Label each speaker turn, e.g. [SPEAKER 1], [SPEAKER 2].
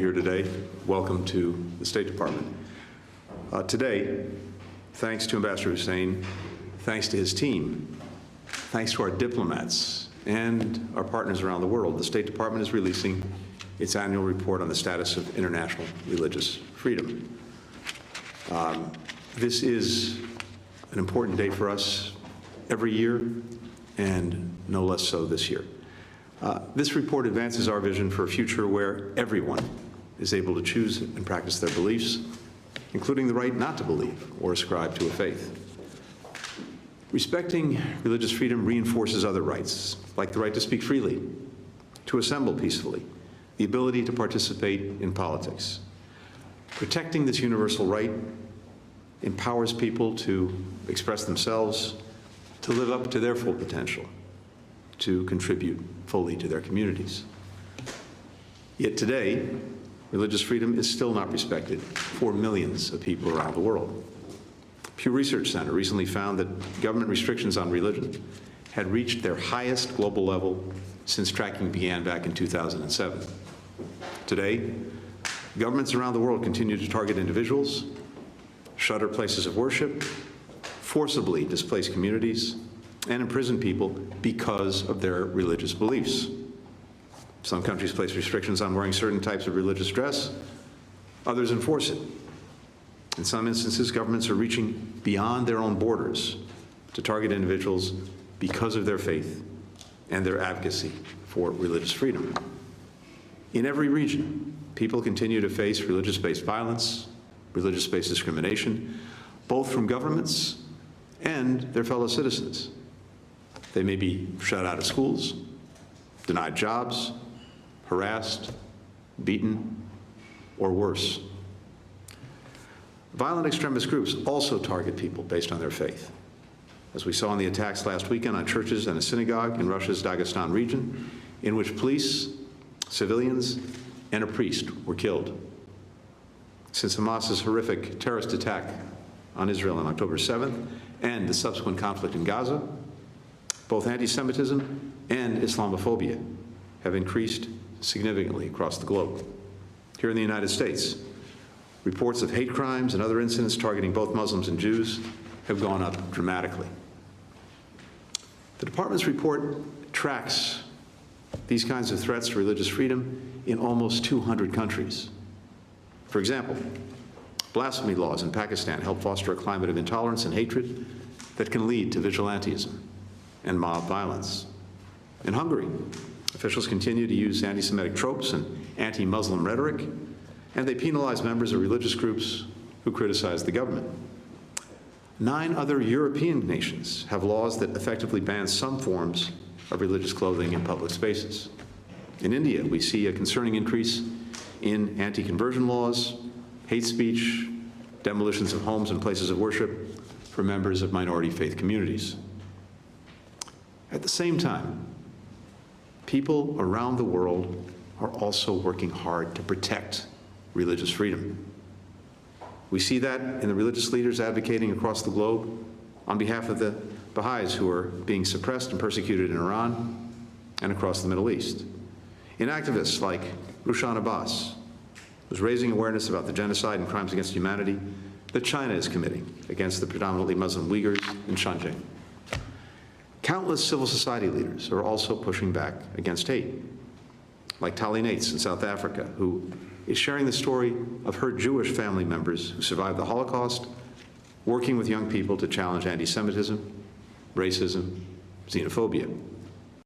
[SPEAKER 1] Here today. Welcome to the State Department. Today, thanks to Ambassador Hussein, thanks to his team, thanks to our diplomats and our partners around the world, the State Department is releasing its annual report on the status of international religious freedom. This is an important day for us every year, and no less so this year. This report advances our vision for a future where everyone is able to choose and practice their beliefs, including the right not to believe or ascribe to a faith. Respecting religious freedom reinforces other rights, like the right to speak freely, to assemble peacefully, the ability to participate in politics. Protecting this universal right empowers people to express themselves, to live up to their full potential, to contribute fully to their communities. Yet today, religious freedom is still not respected for millions of people around the world. Pew Research Center recently found that government restrictions on religion had reached their highest global level since tracking began back in 2007. Today, governments around the world continue to target individuals, shutter places of worship, forcibly displace communities, and imprison people because of their religious beliefs. Some countries place restrictions on wearing certain types of religious dress. Others enforce it. In some instances, governments are reaching beyond their own borders to target individuals because of their faith and their advocacy for religious freedom. In every region, people continue to face religious-based violence, religious-based discrimination, both from governments and their fellow citizens. They may be shut out of schools, denied jobs, harassed, beaten, or worse. Violent extremist groups also target people based on their faith, as we saw in the attacks last weekend on churches and a synagogue in Russia's Dagestan region, in which police, civilians, and a priest were killed. Since Hamas's horrific terrorist attack on Israel on October 7th and the subsequent conflict in Gaza, both anti-Semitism and Islamophobia have increased significantly across the globe. Here in the United States, reports of hate crimes and other incidents targeting both Muslims and Jews have gone up dramatically. The Department's report tracks these kinds of threats to religious freedom in almost 200 countries. For example, blasphemy laws in Pakistan help foster a climate of intolerance and hatred that can lead to vigilantism and mob violence. In Hungary, officials continue to use anti-Semitic tropes and anti-Muslim rhetoric, and they penalize members of religious groups who criticize the government. 9 other European nations have laws that effectively ban some forms of religious clothing in public spaces. In India, we see a concerning increase in anti-conversion laws, hate speech, demolitions of homes and places of worship for members of minority faith communities. At the same time, people around the world are also working hard to protect religious freedom. We see that in the religious leaders advocating across the globe on behalf of the Baha'is who are being suppressed and persecuted in Iran and across the Middle East. In activists like Rushan Abbas, who's raising awareness about the genocide and crimes against humanity that China is committing against the predominantly Muslim Uyghurs in Xinjiang. Countless civil society leaders are also pushing back against hate, like Tali Nates in South Africa, who is sharing the story of her Jewish family members who survived the Holocaust, working with young people to challenge anti-Semitism, racism, xenophobia.